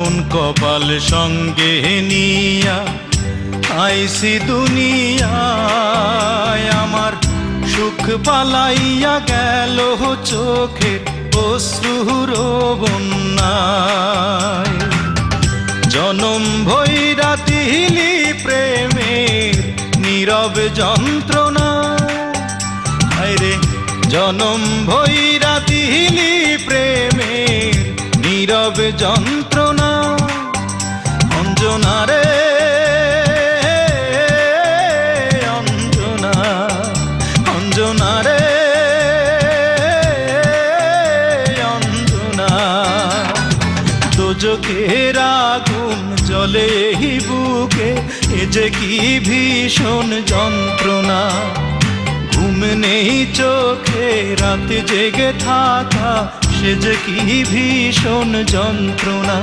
কোন কপাল সঙ্গে নিয়া আইসি দুনিয়ায়, আমার সুখ পালাইয়া গেল চোখের অশ্রুর বন্যায়। জনম ভৈরা দিলি প্রেমের নীরব যন্ত্রণা, আরে জনম ভৈরা দিলি প্রেমের নীরব যন্ত্রণা। অঞ্জনা রে অঞ্জনা, অঞ্জনা রে অঞ্জনা। দোজখের আগুন জ্বলে এই বুকে, এ যে কি ভীষণ যন্ত্রণা। ঘুম নেই চোখে রাতে জেগে থাকা, সে যে কি ভীষণ যন্ত্রণা।